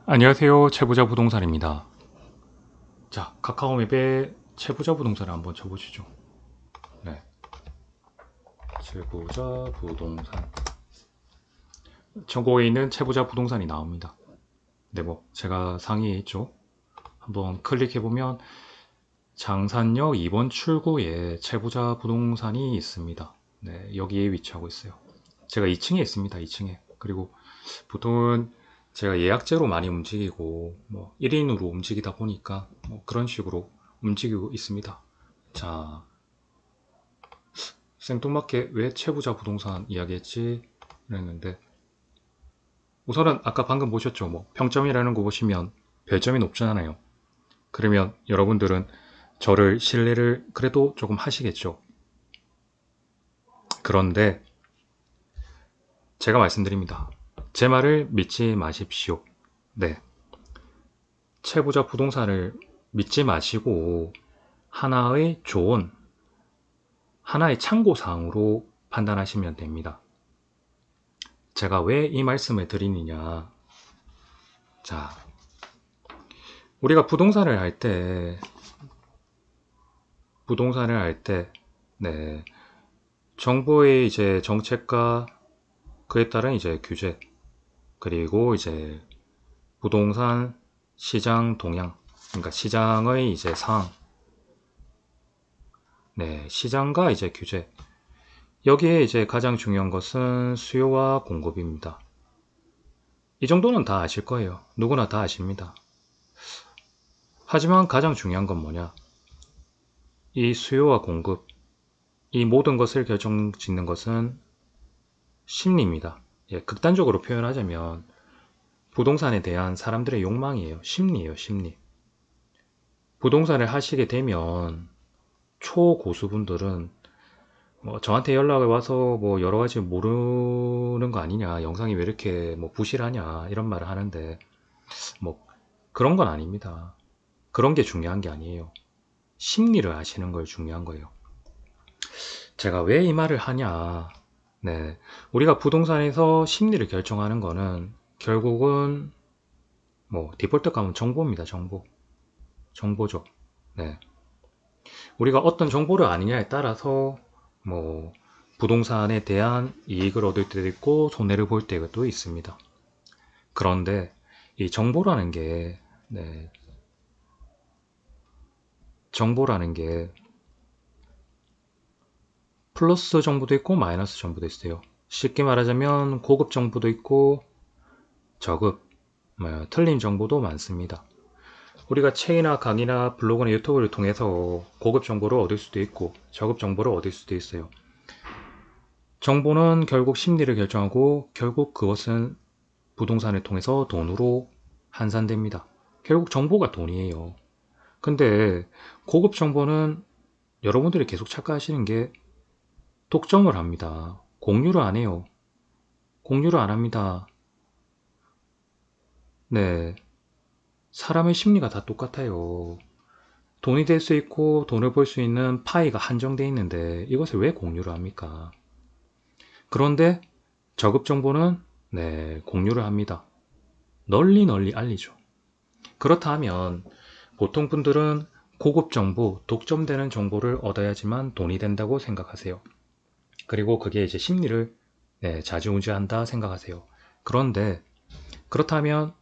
안녕하세요. 채부자 부동산입니다. 자, 카카오맵에 채부자 부동산을 한번 쳐보시죠. 네, 채부자 부동산. 전국에 있는 채부자 부동산이 나옵니다. 네, 뭐 제가 상위에 있죠. 한번 클릭해보면 장산역 2번 출구에 채부자 부동산이 있습니다. 네, 여기에 위치하고 있어요. 제가 2층에 있습니다. 2층에. 그리고 보통은 제가 예약제로 많이 움직이고 뭐 1인으로 움직이다 보니까 뭐 그런 식으로 움직이고 있습니다. 자, 생뚱맞게 왜 채부자 부동산 이야기했지? 그랬는데 우선은 아까 방금 보셨죠? 뭐 평점이라는 거 보시면 별점이 높잖아요. 그러면 여러분들은 저를 신뢰를 그래도 조금 하시겠죠. 그런데 제가 말씀드립니다. 제 말을 믿지 마십시오. 네, 채부자 부동산을 믿지 마시고 하나의 조언, 하나의 참고사항으로 판단하시면 됩니다. 제가 왜 이 말씀을 드리느냐. 자, 우리가 부동산을 할 때, 네, 정부의 이제 정책과 그에 따른 이제 규제, 그리고 이제 부동산 시장 동향, 그러니까 시장의 이제 상황, 네, 시장과 이제 규제. 여기에 이제 가장 중요한 것은 수요와 공급입니다. 이 정도는 다 아실 거예요. 누구나 다 아십니다. 하지만 가장 중요한 건 뭐냐? 이 수요와 공급, 이 모든 것을 결정짓는 것은 심리입니다. 예, 극단적으로 표현하자면 부동산에 대한 사람들의 욕망이에요. 심리예요, 심리. 부동산을 하시게 되면 초고수분들은 뭐 저한테 연락을 와서 뭐 여러 가지 모르는 거 아니냐, 영상이 왜 이렇게 뭐 부실하냐 이런 말을 하는데 뭐 그런 건 아닙니다. 그런 게 중요한 게 아니에요. 심리를 아시는 걸 중요한 거예요. 제가 왜 이 말을 하냐. 네. 우리가 부동산에서 심리를 결정하는 거는 결국은 뭐 디폴트 가면 정보입니다. 정보. 정보죠. 네. 우리가 어떤 정보를 아느냐에 따라서 뭐 부동산에 대한 이익을 얻을 때도 있고 손해를 볼 때도 있습니다. 그런데 이 정보라는 게 네, 정보라는 게 플러스 정보도 있고 마이너스 정보도 있어요. 쉽게 말하자면 고급 정보도 있고 저급, 틀린 정보도 많습니다. 우리가 책이나 강의나 블로그나 유튜브를 통해서 고급 정보를 얻을 수도 있고 저급 정보를 얻을 수도 있어요. 정보는 결국 심리를 결정하고 결국 그것은 부동산을 통해서 돈으로 환산됩니다. 결국 정보가 돈이에요. 근데 고급 정보는 여러분들이 계속 착각하시는 게 독점을 합니다. 공유를 안 해요. 공유를 안 합니다. 네. 사람의 심리가 다 똑같아요. 돈이 될 수 있고 돈을 벌 수 있는 파이가 한정되어 있는데 이것을 왜 공유를 합니까? 그런데 저급 정보는 네, 공유를 합니다. 널리 널리 알리죠. 그렇다 하면 보통 분들은 고급 정보, 독점되는 정보를 얻어야지만 돈이 된다고 생각하세요. 그리고 그게 이제 심리를 네, 좌지우지한다 생각하세요. 그런데 그렇다면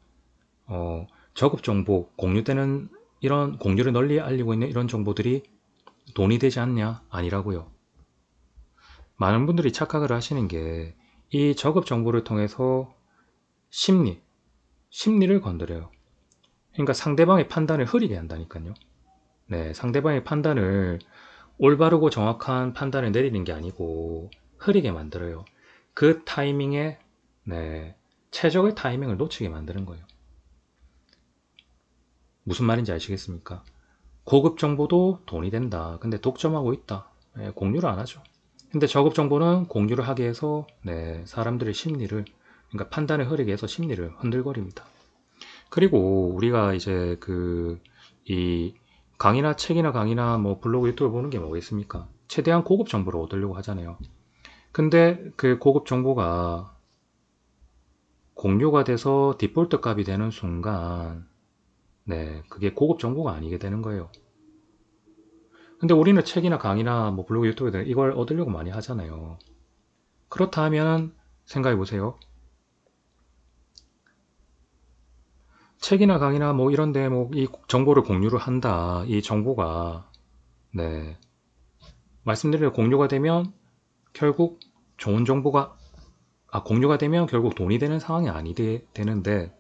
저급 정보, 공유되는 이런 공유를 널리 알리고 있는 이런 정보들이 돈이 되지 않냐? 아니라고요. 많은 분들이 착각을 하시는 게 이 저급 정보를 통해서 심리를 건드려요. 그러니까 상대방의 판단을 흐리게 한다니까요. 네, 상대방의 판단을 올바르고 정확한 판단을 내리는 게 아니고 흐리게 만들어요. 그 타이밍에 네, 최적의 타이밍을 놓치게 만드는 거예요. 무슨 말인지 아시겠습니까? 고급 정보도 돈이 된다. 근데 독점하고 있다. 네, 공유를 안 하죠. 근데 저급 정보는 공유를 하게 해서 네, 사람들의 심리를 그러니까 판단을 흐리게 해서 심리를 흔들거립니다. 그리고 우리가 이제 이 강의나 책이나 강의나 뭐 블로그 유튜브 보는 게 뭐겠습니까? 최대한 고급 정보를 얻으려고 하잖아요. 근데 그 공유가 돼서 디폴트 값이 되는 순간 네, 그게 고급 정보가 아니게 되는 거예요. 근데 우리는 책이나 강의나 뭐 블로그 유튜브에 이걸 얻으려고 많이 하잖아요. 그렇다 면 생각해 보세요. 책이나 강의나 뭐 이런데 뭐 이 정보를 공유를 한다. 이 정보가 네, 말씀드린 대로 공유가 되면 결국 좋은 정보가 공유가 되면 결국 돈이 되는 상황이 되는데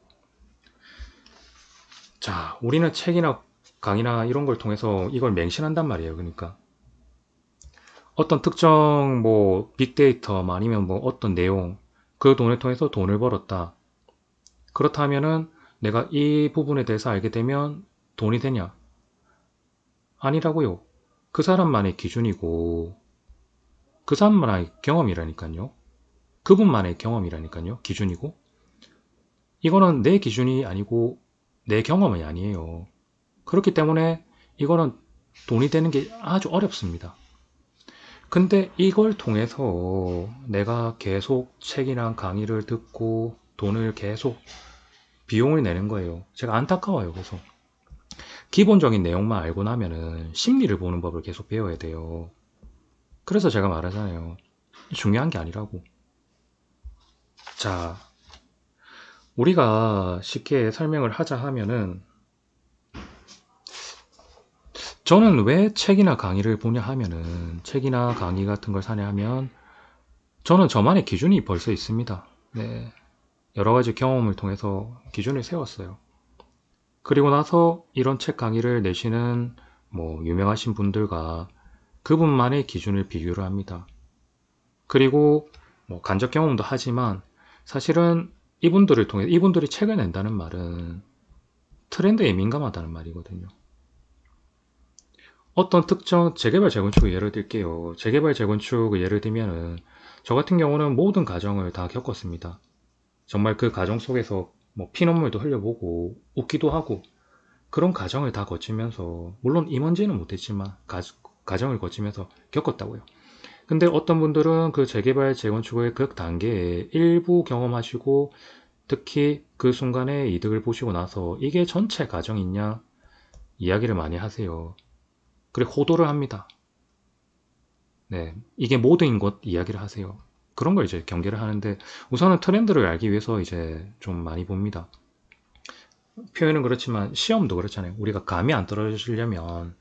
자, 우리는 책이나 강의나 이런 걸 통해서 이걸 맹신한단 말이에요. 그러니까 어떤 특정 뭐 빅데이터 아니면 뭐 어떤 내용 그 돈을 통해서 돈을 벌었다. 그렇다면은 내가 이 부분에 대해서 알게 되면 돈이 되냐? 아니라고요. 그 사람만의 기준이고 그 사람만의 경험이라니까요. 그분만의 경험이라니까요. 기준이고 이거는 내 기준이 아니고 내 경험이 아니에요. 그렇기 때문에 이거는 돈이 되는 게 아주 어렵습니다. 근데 이걸 통해서 내가 계속 책이나 강의를 듣고 돈을 계속 비용을 내는 거예요. 제가 안타까워요. 그래서 기본적인 내용만 알고 나면은 심리를 보는 법을 계속 배워야 돼요. 그래서 제가 말하잖아요. 중요한 게 아니라고. 자, 우리가 쉽게 설명을 하자 하면은 저는 왜 책이나 강의를 보냐 하면은 책이나 강의 같은 걸 사냐 하면 저는 저만의 기준이 벌써 있습니다. 네. 여러 가지 경험을 통해서 기준을 세웠어요. 그리고 나서 이런 책 강의를 내시는 뭐 유명하신 분들과 그분만의 기준을 비교를 합니다. 그리고 뭐 간접 경험도 하지만 사실은 이분들을 통해 이분들이 책을 낸다는 말은 트렌드에 민감하다는 말이거든요. 어떤 특정 재개발 재건축을 예를 들게요. 재개발 재건축을 예를 들면은 저 같은 경우는 모든 과정을 다 겪었습니다. 정말 그 과정 속에서 뭐 피눈물도 흘려보고 웃기도 하고 그런 과정을 다 거치면서 물론 임원지는 못했지만 과정을 거치면서 겪었다고요. 근데 어떤 분들은 그 재개발 재건축의 그 단계에 일부 경험하시고 특히 그 순간에 이득을 보시고 나서 이게 전체 과정이냐 이야기를 많이 하세요. 그리고 호도를 합니다. 네, 이게 모든 것 이야기를 하세요. 그런 걸 이제 경계를 하는데 우선은 트렌드를 알기 위해서 이제 좀 많이 봅니다. 표현은 그렇지만 시험도 그렇잖아요. 우리가 감이 안 떨어지려면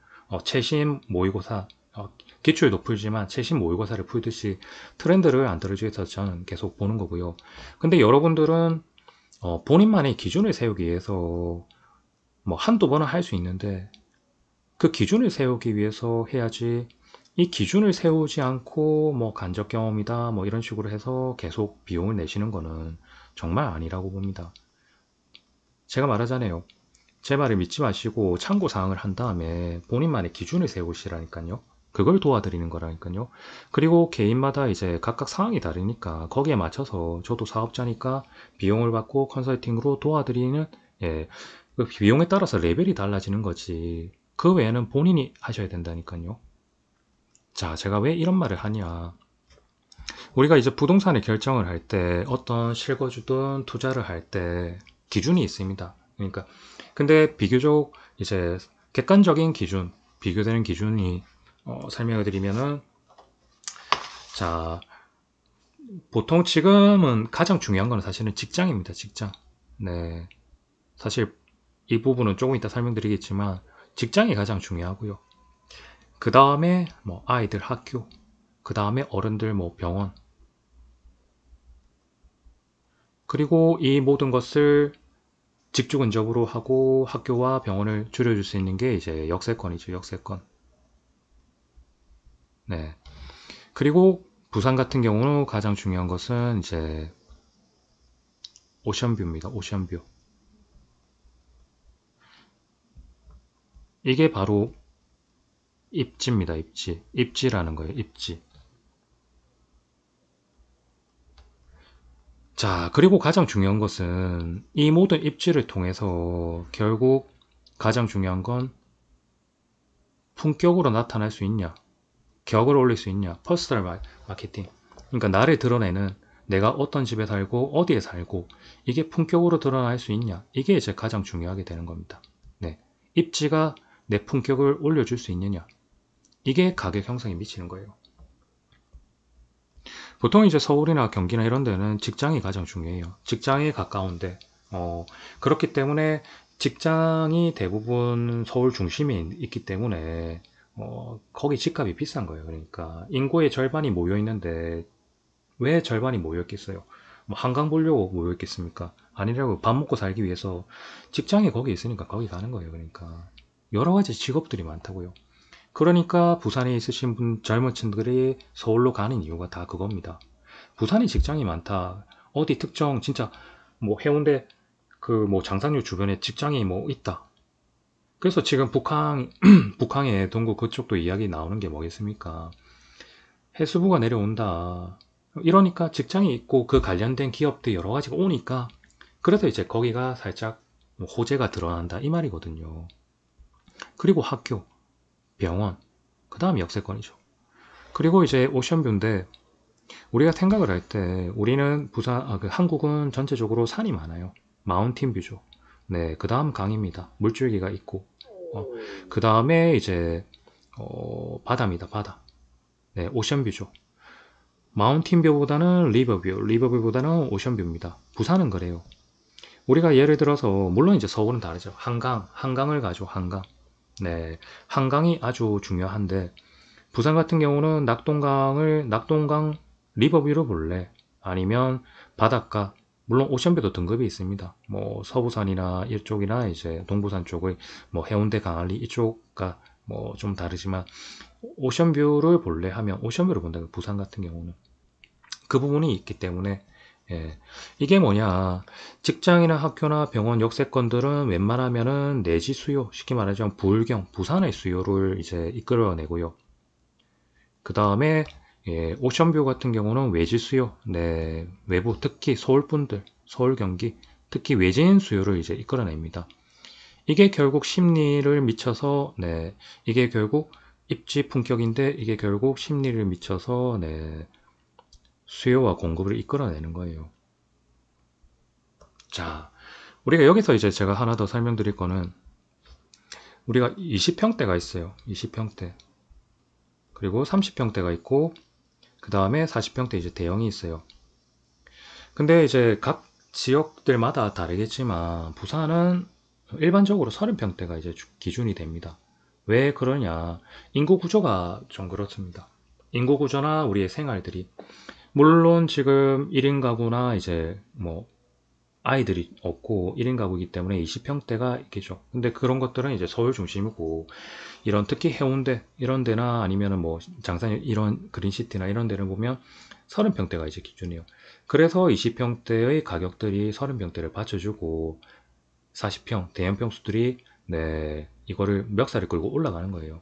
최신 모의고사 기출도 풀지만 최신 모의고사를 풀듯이 트렌드를 안 떨어지기 위해서 저는 계속 보는 거고요. 근데 여러분들은 본인만의 기준을 세우기 위해서 뭐 한두 번은 할 수 있는데 그 기준을 세우기 위해서 해야지 이 기준을 세우지 않고 뭐 간접 경험이다 뭐 이런 식으로 해서 계속 비용을 내시는 거는 정말 아니라고 봅니다. 제가 말하잖아요. 제 말을 믿지 마시고 참고사항을 한 다음에 본인만의 기준을 세우시라니까요. 그걸 도와드리는 거라니까요. 그리고 개인마다 이제 각각 상황이 다르니까 거기에 맞춰서 저도 사업자니까 비용을 받고 컨설팅으로 도와드리는 예, 그 비용에 따라서 레벨이 달라지는 거지. 그 외에는 본인이 하셔야 된다니까요. 자, 제가 왜 이런 말을 하냐. 우리가 이제 부동산의 결정을 할 때 어떤 실거주든 투자를 할 때 기준이 있습니다. 그러니까 근데 비교적 이제 객관적인 기준, 비교되는 기준이 설명을 드리면은 자, 보통 지금은 가장 중요한 건 사실은 직장입니다. 직장. 네. 사실 이 부분은 조금 이따 설명드리겠지만 직장이 가장 중요하고요. 그 다음에 뭐 아이들 학교, 그 다음에 어른들 뭐 병원, 그리고 이 모든 것을 직주 근접으로 하고 학교와 병원을 줄여줄 수 있는 게 이제 역세권이죠. 역세권. 네. 그리고 부산 같은 경우는 가장 중요한 것은 이제 오션뷰입니다. 오션뷰. 이게 바로 입지입니다. 입지. 입지라는 거예요. 입지. 자, 그리고 가장 중요한 것은 이 모든 입지를 통해서 결국 가장 중요한 건 품격으로 나타날 수 있냐, 격을 올릴 수 있냐, 퍼스널 마케팅. 그러니까 나를 드러내는 내가 어떤 집에 살고 어디에 살고 이게 품격으로 드러날 수 있냐, 이게 이제 가장 중요하게 되는 겁니다. 네. 입지가 내 품격을 올려줄 수 있느냐, 이게 가격 형성에 미치는 거예요. 보통 이제 서울이나 경기나 이런 데는 직장이 가장 중요해요. 직장이 가까운데, 그렇기 때문에 직장이 대부분 서울 중심에 있기 때문에, 거기 집값이 비싼 거예요. 그러니까 인구의 절반이 모여 있는데 왜 절반이 모여 있겠어요? 뭐 한강 보려고 모여 있겠습니까? 아니라고, 밥 먹고 살기 위해서 직장이 거기 있으니까 거기 가는 거예요. 그러니까 여러 가지 직업들이 많다고요. 그러니까 부산에 있으신 젊은 층들이 서울로 가는 이유가 다 그겁니다. 부산에 직장이 많다. 어디 특정 진짜 뭐 해운대 그 뭐 장상류 주변에 직장이 뭐 있다. 그래서 지금 북항의 동구 그쪽도 이야기 나오는 게 뭐겠습니까? 해수부가 내려온다. 이러니까 직장이 있고 그 관련된 기업들 여러 가지가 오니까, 그래서 이제 거기가 살짝 뭐 호재가 드러난다 이 말이거든요. 그리고 학교, 병원, 그 다음 역세권이죠. 그리고 이제 오션뷰인데, 우리가 생각을 할 때 우리는 한국은 전체적으로 산이 많아요. 마운틴 뷰죠. 네, 그 다음 강입니다. 물줄기가 있고, 그 다음에 이제 바다입니다. 바다. 네, 오션뷰죠. 마운틴 뷰보다는 리버뷰, 리버뷰보다는 오션뷰입니다. 부산은 그래요. 우리가 예를 들어서, 물론 이제 서울은 다르죠. 한강을 가죠. 한강. 네, 한강이 아주 중요한데, 부산 같은 경우는 낙동강 리버뷰로 볼래? 아니면 바닷가, 물론 오션뷰도 등급이 있습니다. 뭐 서부산이나 이쪽이나 이제 동부산 쪽의 뭐 해운대 강안리 이쪽과 뭐 좀 다르지만, 오션뷰를 볼래 하면 오션뷰를 본다. 부산 같은 경우는 그 부분이 있기 때문에, 예. 이게 뭐냐, 직장이나 학교나 병원 역세권들은 웬만하면은 내지 수요, 쉽게 말하자면 부산의 수요를 이제 이끌어내고요. 그 다음에 오션뷰 같은 경우는 외지 수요, 네, 외부, 특히 서울 분들, 서울 경기, 특히 외지인 수요를 이제 이끌어냅니다. 이게 결국 심리를 미쳐서, 네, 이게 결국 입지 품격인데, 이게 결국 심리를 미쳐서, 네, 수요와 공급을 이끌어내는 거예요. 자, 우리가 여기서 이제 제가 하나 더 설명드릴 거는, 우리가 20평대가 있어요. 20평대. 그리고 30평대가 있고, 그 다음에 40평대 이제 대형이 있어요. 근데 이제 각 지역들마다 다르겠지만 부산은 일반적으로 30평대가 이제 기준이 됩니다. 왜 그러냐? 인구 구조가 좀 그렇습니다. 인구 구조나 우리의 생활들이, 물론 지금 1인 가구나 이제 뭐 아이들이 없고 1인 가구이기 때문에 20평대가 있겠죠. 근데 그런 것들은 이제 서울 중심이고, 이런 특히 해운대 이런 데나 아니면은 뭐 장산 이런 그린시티나 이런 데를 보면 30평대가 이제 기준이에요. 그래서 20평대의 가격들이 30평대를 받쳐주고 40평 대형 평수들이, 네, 이거를 멱살을 끌고 올라가는 거예요.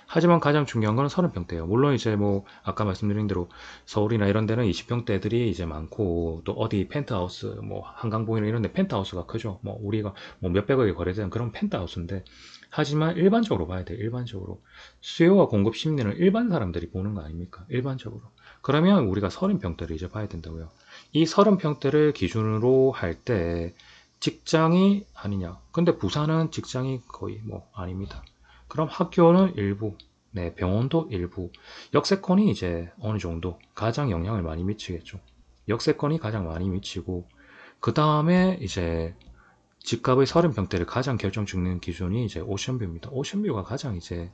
하지만 가장 중요한 건 30평대예요. 물론 이제 뭐 아까 말씀드린 대로 서울이나 이런 데는 20평대들이 이제 많고, 또 어디 펜트하우스 뭐 한강 보이는 이런 데 펜트하우스가 크죠. 뭐 우리가 뭐 몇백억에 거래되는 그런 펜트하우스인데, 하지만 일반적으로 봐야 돼요. 일반적으로 수요와 공급 심리는 일반 사람들이 보는 거 아닙니까? 일반적으로. 그러면 우리가 30평대를 이제 봐야 된다고요. 이 30평대를 기준으로 할 때 직장이 아니냐? 근데 부산은 직장이 거의 뭐 아닙니다. 그럼 학교는 일부, 네, 병원도 일부, 역세권이 이제 어느 정도 가장 영향을 많이 미치겠죠. 역세권이 가장 많이 미치고, 그 다음에 이제 집값의 30평대를 가장 결정짓는 기준이 이제 오션뷰입니다. 오션뷰가 가장 이제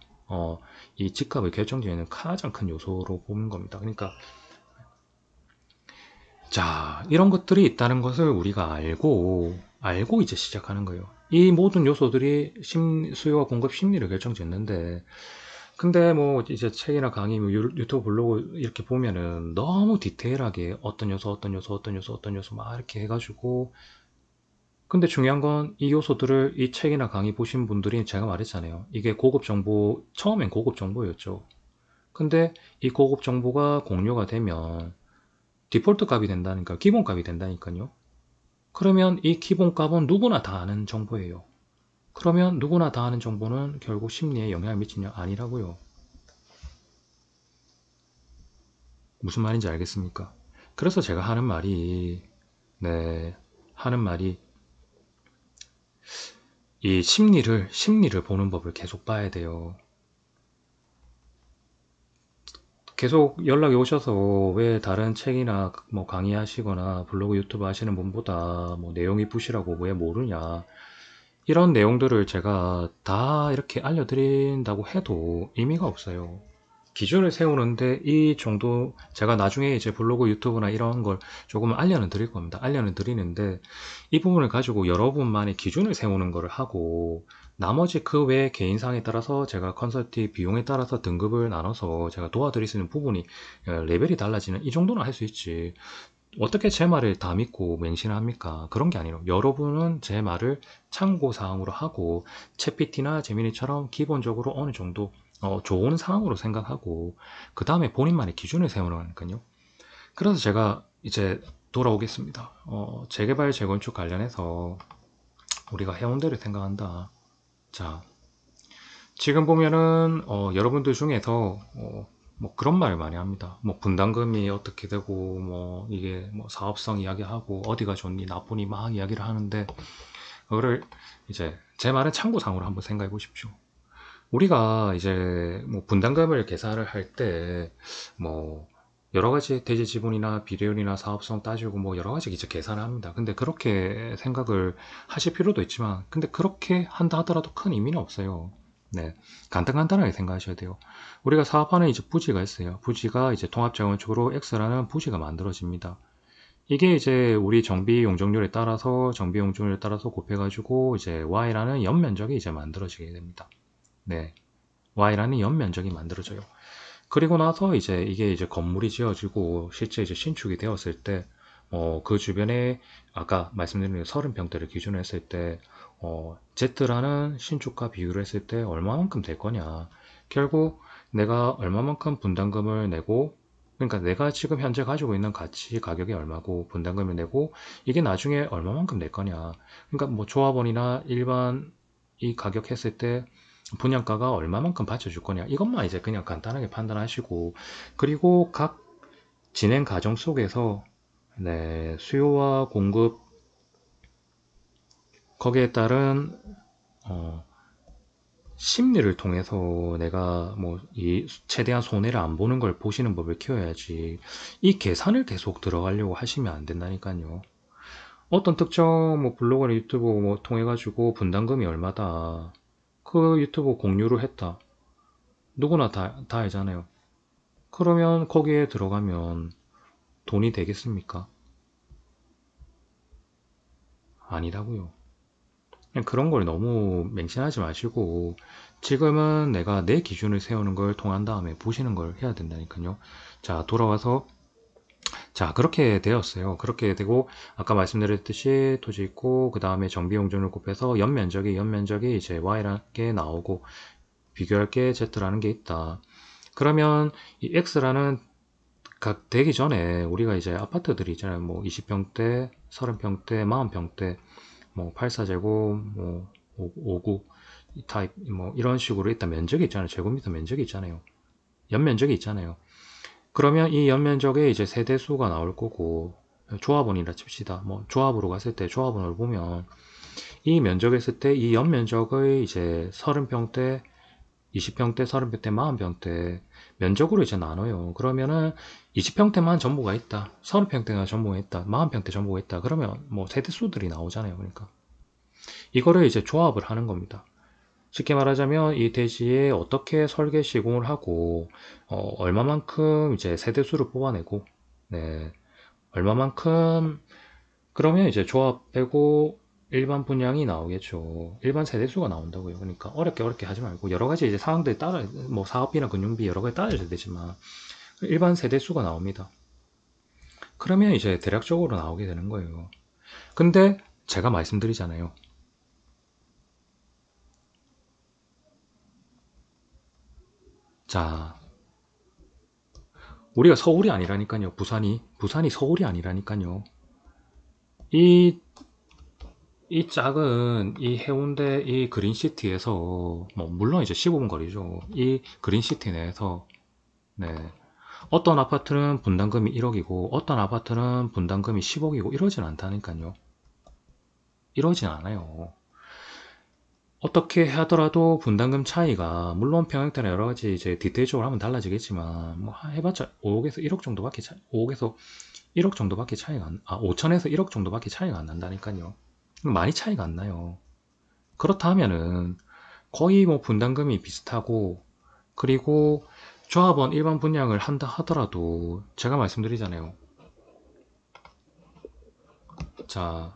이 집값을 결정짓는 가장 큰 요소로 보는 겁니다. 그러니까 자, 이런 것들이 있다는 것을 우리가 알고 이제 시작하는 거예요. 이 모든 요소들이 수요와 공급 심리를 결정짓는데, 근데 뭐 이제 책이나 강의, 뭐 유튜브 블로그 이렇게 보면은 너무 디테일하게 어떤 요소, 어떤 요소, 어떤 요소, 어떤 요소 막 이렇게 해가지고, 근데 중요한 건 이 요소들을 이 책이나 강의 보신 분들이, 제가 말했잖아요. 이게 고급 정보, 처음엔 고급 정보였죠. 근데 이 고급 정보가 공유가 되면 디폴트 값이 된다니까, 기본 값이 된다니까요. 그러면 이 기본 값은 누구나 다 아는 정보예요. 그러면 누구나 다 아는 정보는 결국 심리에 영향을 미치냐? 아니라고요. 무슨 말인지 알겠습니까? 그래서 제가 하는 말이, 네, 하는 말이, 이 심리를 보는 법을 계속 봐야 돼요. 계속 연락이 오셔서 왜 다른 책이나 뭐 강의하시거나 블로그 유튜브 하시는 분보다 뭐 내용이 부실하고 왜 모르냐. 이런 내용들을 제가 다 이렇게 알려드린다고 해도 의미가 없어요. 기준을 세우는데 이 정도 제가 나중에 이제 블로그 유튜브나 이런 걸 조금 알려는 드릴 겁니다. 알려는 드리는데 이 부분을 가지고 여러분만의 기준을 세우는 거를 하고 나머지 그 외 개인상에 따라서 제가 컨설팅 비용에 따라서 등급을 나눠서 제가 도와드릴 수 있는 부분이 레벨이 달라지는 이 정도는 할 수 있지. 어떻게 제 말을 다 믿고 맹신합니까? 그런 게 아니라 여러분은 제 말을 참고사항으로 하고 챗PT나 제미니처럼 기본적으로 어느 정도 좋은 사항으로 생각하고 그 다음에 본인만의 기준을 세우라니까요. 그래서 제가 이제 돌아오겠습니다. 재개발 재건축 관련해서 우리가 해운대를 생각한다. 자, 지금 보면은 여러분들 중에서 뭐 그런 말 많이 합니다. 뭐 분담금이 어떻게 되고 뭐 이게 뭐 사업성 이야기하고 어디가 좋니 나쁘니 막 이야기를 하는데 그거를 이제 제 말은 참고상으로 한번 생각해 보십시오. 우리가 이제 뭐 분담금을 계산을 할 때 뭐 여러 가지 대지 지분이나 비례율이나 사업성 따지고 뭐 여러 가지 이제 계산을 합니다. 근데 그렇게 생각을 하실 필요도 있지만 근데 그렇게 한다 하더라도 큰 의미는 없어요. 네. 간단하게 생각하셔야 돼요. 우리가 사업하는 이제 부지가 있어요. 부지가 이제 통합자원축으로 X라는 부지가 만들어집니다. 이게 이제 우리 정비 용적률에 따라서 정비 용적률에 따라서 곱해가지고 이제 Y라는 연면적이 이제 만들어지게 됩니다. 네. Y라는 연면적이 만들어져요. 그리고 나서 이제 이게 이제 건물이 지어지고 실제 이제 신축이 되었을 때, 그 주변에 아까 말씀드린 30평대를 기준으로 했을 때, Z라는 신축가 비율을 했을 때 얼마만큼 될 거냐. 결국 내가 얼마만큼 분담금을 내고, 그러니까 내가 지금 현재 가지고 있는 가치 가격이 얼마고 분담금을 내고 이게 나중에 얼마만큼 낼 거냐. 그러니까 뭐 조합원이나 일반 이 가격 했을 때 분양가가 얼마만큼 받쳐줄 거냐 이것만 이제 그냥 간단하게 판단하시고 그리고 각 진행 과정 속에서 네, 수요와 공급 거기에 따른 어, 심리를 통해서 내가 뭐 이 최대한 손해를 안 보는 걸 보시는 법을 키워야지 이 계산을 계속 들어가려고 하시면 안 된다니까요. 어떤 특정 뭐 블로그나 유튜브 뭐 통해 가지고 분담금이 얼마다 그 유튜브 공유를 했다. 누구나 다 알잖아요. 그러면 거기에 들어가면 돈이 되겠습니까? 아니라고요. 그냥 그런 걸 너무 맹신하지 마시고 지금은 내가 내 기준을 세우는 걸 통한 다음에 보시는 걸 해야 된다니까요. 자, 돌아와서 자, 그렇게 되었어요. 그렇게 되고 아까 말씀드렸듯이 토지 있고 그 다음에 정비용적을 곱해서 연면적이 이제 Y라는 게 나오고 비교할 게 Z라는 게 있다. 그러면 이 X라는 각 되기 전에 우리가 이제 아파트들이 있잖아요. 뭐 20평대, 30평대, 40평대, 뭐 84제곱, 뭐 59 타입 뭐 이런 식으로 일단 면적이 있잖아요. 제곱미터 면적이 있잖아요. 연면적이 있잖아요. 그러면 이 연면적에 이제 세대수가 나올 거고 조합원이라 칩시다. 뭐 조합으로 갔을 때 조합원을 보면 이 면적을 했을 때 이 연면적의 이제 30평대 20평대, 30평대, 40평대 면적으로 이제 나눠요. 그러면은 20평대만 전부가 있다. 30평대가 전부가 있다. 40평대 전부가 있다. 그러면 뭐 세대수들이 나오잖아요. 그러니까 이거를 이제 조합을 하는 겁니다. 쉽게 말하자면 이 대지에 어떻게 설계 시공을 하고 얼마만큼 이제 세대수를 뽑아내고 네, 얼마만큼 그러면 이제 조합 빼고 일반 분양이 나오겠죠. 일반 세대수가 나온다고요. 그러니까 어렵게 하지 말고 여러 가지 이제 상황들이 따라 뭐 사업비나 금융비 여러 가지 따라야 되지만 일반 세대수가 나옵니다. 그러면 이제 대략적으로 나오게 되는 거예요. 근데 제가 말씀드리잖아요. 자, 우리가 서울이 아니라니까요. 부산이 서울이 아니라니까요. 이 이 작은 이 해운대 이 그린시티에서 뭐 물론 이제 15분 거리죠. 이 그린시티 내에서 네. 어떤 아파트는 분담금이 1억이고 어떤 아파트는 분담금이 10억이고 이러진 않다니까요. 이러진 않아요. 어떻게 하더라도 분담금 차이가 물론 평형태나 여러 가지 이제 디테일적으로 하면 달라지겠지만 뭐 해봤자 5억에서 1억 정도밖에 5억에서 1억 정도밖에 차이가 안, 5천에서 1억 정도밖에 차이가 안 난다니까요. 많이 차이가 안 나요. 그렇다 하면은 거의 뭐 분담금이 비슷하고 그리고 조합원 일반 분양을 한다 하더라도 제가 말씀드리잖아요. 자,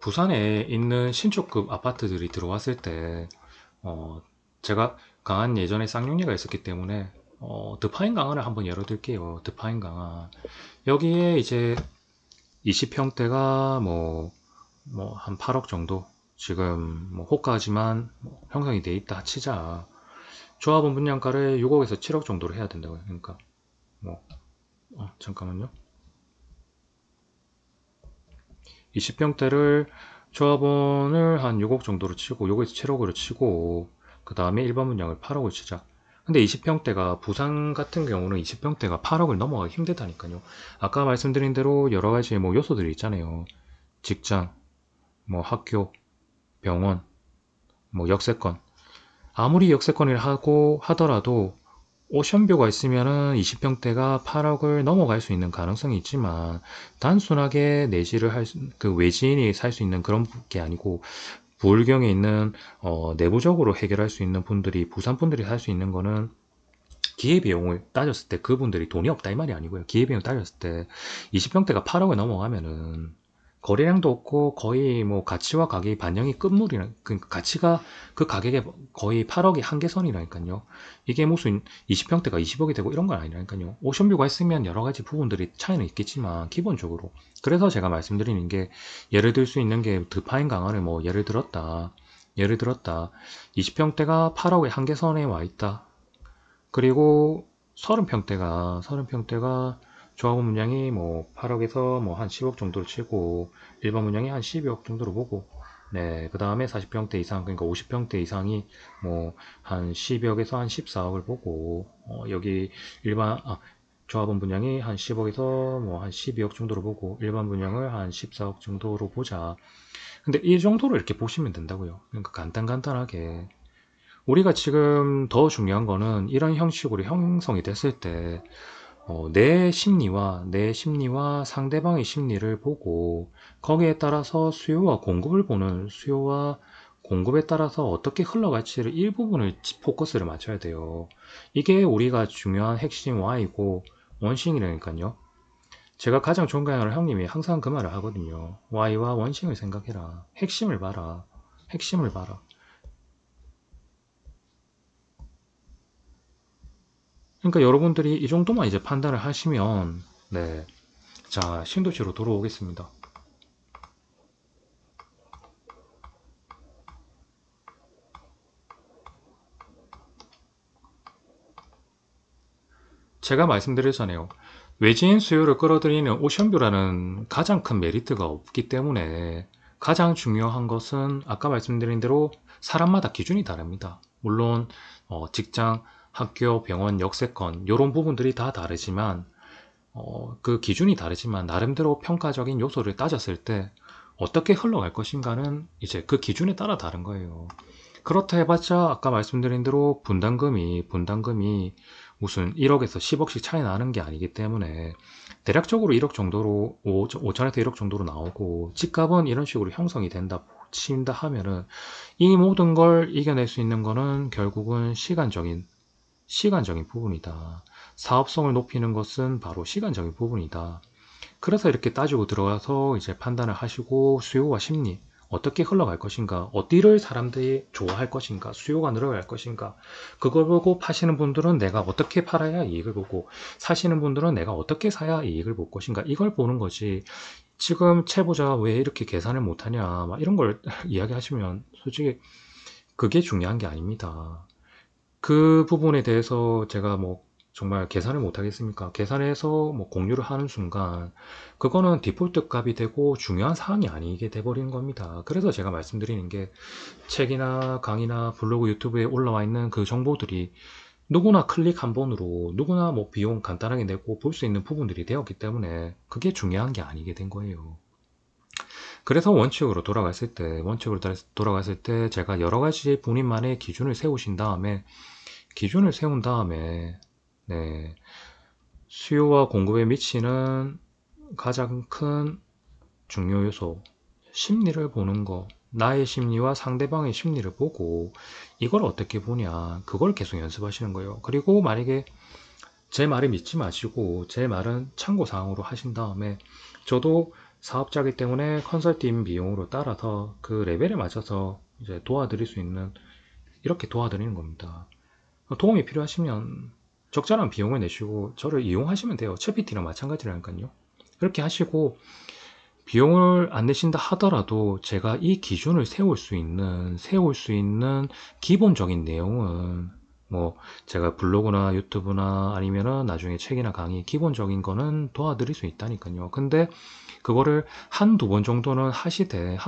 부산에 있는 신축급 아파트들이 들어왔을 때 어, 제가 강한 예전에 쌍용리가 있었기 때문에 드파인 강화를 한번 열어둘게요. 드파인 강화. 여기에 이제 20평대가 뭐 한 8억 정도 지금 뭐 호가지만 뭐 형성이 돼 있다 치자. 조합원 분양가를 6억에서 7억 정도로 해야 된다고요. 그러니까 뭐 잠깐만요. 20평대를 조합원을 한 6억 정도로 치고 6에서 7억으로 치고 그 다음에 일반 분양을 8억을 치자. 근데 20평대가 부산 같은 경우는 20평대가 8억을 넘어가기 힘들다니까요. 아까 말씀드린 대로 여러 가지 뭐 요소들이 있잖아요. 직장, 뭐 학교, 병원, 뭐 역세권. 아무리 역세권을 하고 하더라도 오션뷰가 있으면은 20평대가 8억을 넘어갈 수 있는 가능성이 있지만 단순하게 내지를 그 외지인이 살 수 있는 그런 게 아니고 부울경에 있는 내부적으로 해결할 수 있는 분들이 부산 분들이 살 수 있는 거는 기회비용을 따졌을 때 그분들이 돈이 없다 이 말이 아니고요. 기회비용 따졌을 때 20평대가 8억을 넘어가면은 거래량도 없고 거의 뭐 가치와 가격이 반영이 끝물이라 그 가치가 그 가격에 거의 8억이 한계선이라니까요. 이게 무슨 20평대가 20억이 되고 이런 건 아니라니까요. 오션뷰가 있으면 여러 가지 부분들이 차이는 있겠지만 기본적으로 그래서 제가 말씀드리는 게 예를 들 수 있는 게 드파인 강화를 뭐 예를 들었다 20평대가 8억의 한계선에 와 있다. 그리고 30평대가 조합원 분양이 뭐 8억에서 뭐 한 10억 정도로 치고 일반 분양이 한 12억 정도로 보고 네, 그 다음에 40평대 이상 그러니까 50평대 이상이 뭐 한 12억에서 한 14억을 보고 여기 일반 조합원 분양이 한 10억에서 뭐 한 12억 정도로 보고 일반 분양을 한 14억 정도로 보자. 근데 이 정도로 이렇게 보시면 된다고요. 그러니까 간단하게 우리가 지금 더 중요한 거는 이런 형식으로 형성이 됐을 때, 내 심리와 상대방의 심리를 보고, 거기에 따라서 수요와 공급에 따라서 어떻게 흘러갈지를 일부분을 포커스를 맞춰야 돼요. 이게 우리가 중요한 핵심 Y고, 원심이라니까요. 제가 가장 존경하는 형님이 항상 그 말을 하거든요. Y와 원심을 생각해라. 핵심을 봐라. 핵심을 봐라. 그러니까 여러분들이 이 정도만 이제 판단을 하시면 네. 자, 신도시로 돌아오겠습니다. 제가 말씀드렸잖아요. 외지인 수요를 끌어들이는 오션뷰라는 가장 큰 메리트가 없기 때문에 가장 중요한 것은 아까 말씀드린 대로 사람마다 기준이 다릅니다. 물론 직장, 학교, 병원, 역세권 이런 부분들이 다 다르지만 그 기준이 다르지만 나름대로 평가적인 요소를 따졌을 때 어떻게 흘러갈 것인가는 이제 그 기준에 따라 다른 거예요. 그렇다 해봤자 아까 말씀드린 대로 분담금이 무슨 1억에서 10억씩 차이 나는 게 아니기 때문에 대략적으로 1억 정도로 5천에서 1억 정도로 나오고 집값은 이런 식으로 형성이 된다 친다 하면은 이 모든 걸 이겨낼 수 있는 거는 결국은 시간적인 부분이다. 사업성을 높이는 것은 바로 시간적인 부분이다. 그래서 이렇게 따지고 들어가서 이제 판단을 하시고 수요와 심리, 어떻게 흘러갈 것인가, 어디를 사람들이 좋아할 것인가, 수요가 늘어갈 것인가, 그걸 보고 파시는 분들은 내가 어떻게 팔아야 이익을 보고, 사시는 분들은 내가 어떻게 사야 이익을 볼 것인가, 이걸 보는 거지. 지금 채보자 왜 이렇게 계산을 못하냐, 막 이런 걸 이야기하시면 솔직히 그게 중요한 게 아닙니다. 그 부분에 대해서 제가 뭐 정말 계산을 못 하겠습니까? 계산해서 뭐 공유를 하는 순간 그거는 디폴트 값이 되고 중요한 사항이 아니게 돼버리는 겁니다. 그래서 제가 말씀드리는 게 책이나 강의나 블로그 유튜브에 올라와 있는 그 정보들이 누구나 클릭 한 번으로 누구나 뭐 비용 간단하게 내고 볼 수 있는 부분들이 되었기 때문에 그게 중요한 게 아니게 된 거예요. 그래서 원칙으로 돌아갔을 때 제가 여러 가지 본인만의 기준을 세우신 다음에 기준을 세운 다음에 네, 수요와 공급에 미치는 가장 큰 중요 요소, 심리를 보는 거, 나의 심리와 상대방의 심리를 보고 이걸 어떻게 보냐, 그걸 계속 연습하시는 거예요. 그리고 만약에 제 말을 믿지 마시고 제 말은 참고사항으로 하신 다음에 저도 사업자이기 때문에 컨설팅 비용으로 따라서 그 레벨에 맞춰서 이제 도와드릴 수 있는 이렇게 도와드리는 겁니다. 도움이 필요하시면 적절한 비용을 내시고 저를 이용하시면 돼요. 챗PT랑 마찬가지라니까요. 그렇게 하시고 비용을 안 내신다 하더라도 제가 이 기준을 세울 수 있는 기본적인 내용은 뭐 제가 블로그나 유튜브나 아니면은 나중에 책이나 강의 기본적인 거는 도와드릴 수 있다니까요. 근데 그거를 한두 번 정도는 하시되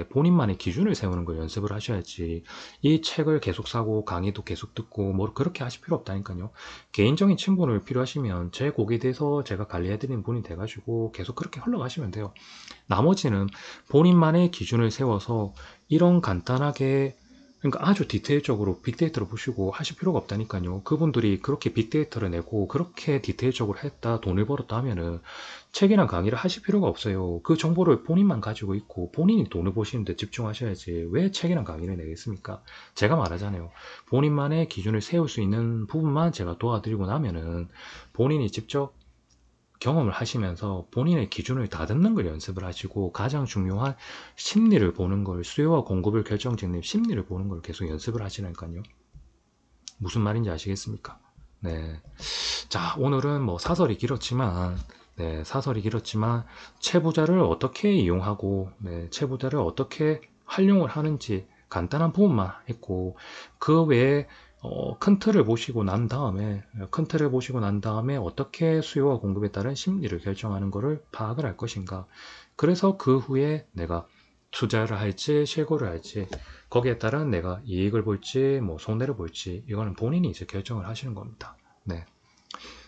본인만의 기준을 세우는 걸 연습을 하셔야지 이 책을 계속 사고 강의도 계속 듣고 뭐 그렇게 하실 필요 없다니까요. 개인적인 친분을 필요하시면 제 곡에 대해서 제가 관리해드리는 분이 돼가지고 계속 그렇게 흘러가시면 돼요. 나머지는 본인만의 기준을 세워서 이런 간단하게 그러니까 아주 디테일적으로 빅데이터를 보시고 하실 필요가 없다니까요. 그분들이 그렇게 빅데이터를 내고 그렇게 디테일적으로 했다 돈을 벌었다 하면은 책이나 강의를 하실 필요가 없어요. 그 정보를 본인만 가지고 있고 본인이 돈을 버시는데 집중하셔야지 왜 책이나 강의를 내겠습니까? 제가 말하잖아요. 본인만의 기준을 세울 수 있는 부분만 제가 도와드리고 나면은 본인이 직접 경험을 하시면서 본인의 기준을 다듬는 걸 연습을 하시고 가장 중요한 심리를 보는 걸 수요와 공급을 결정짓는 심리를 보는 걸 계속 연습을 하시라니까요. 무슨 말인지 아시겠습니까? 네. 자, 오늘은 뭐 사설이 길었지만 채부자를 어떻게 이용하고 채부자를 어떻게 활용을 하는지 간단한 부분만 했고 그 외에 큰 틀을 보시고 난 다음에 어떻게 수요와 공급에 따른 심리를 결정하는 것을 파악을 할 것인가. 그래서 그 후에 내가 투자를 할지 실고를 할지 거기에 따른 내가 이익을 볼지 뭐 손해를 볼지 이거는 본인이 이제 결정을 하시는 겁니다. 네.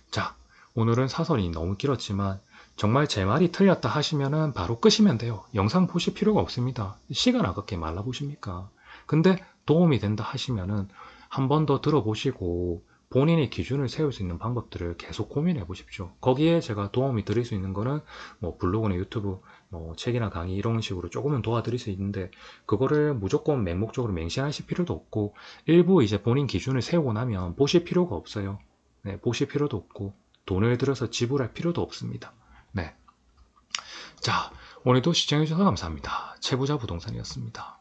자, 오늘은 사설이 너무 길었지만 정말 제 말이 틀렸다 하시면은 바로 끄시면 돼요. 영상 보실 필요가 없습니다. 시간 아깝게 말라보십니까? 근데 도움이 된다 하시면은 한 번 더 들어보시고 본인의 기준을 세울 수 있는 방법들을 계속 고민해 보십시오. 거기에 제가 도움이 드릴 수 있는 거는 뭐 블로그나 유튜브, 뭐 책이나 강의 이런 식으로 조금은 도와드릴 수 있는데 그거를 무조건 맹목적으로 맹신하실 필요도 없고 일부 이제 본인 기준을 세우고 나면 보실 필요가 없어요. 네, 보실 필요도 없고 돈을 들여서 지불할 필요도 없습니다. 네. 자, 오늘도 시청해주셔서 감사합니다. 채부자 부동산이었습니다.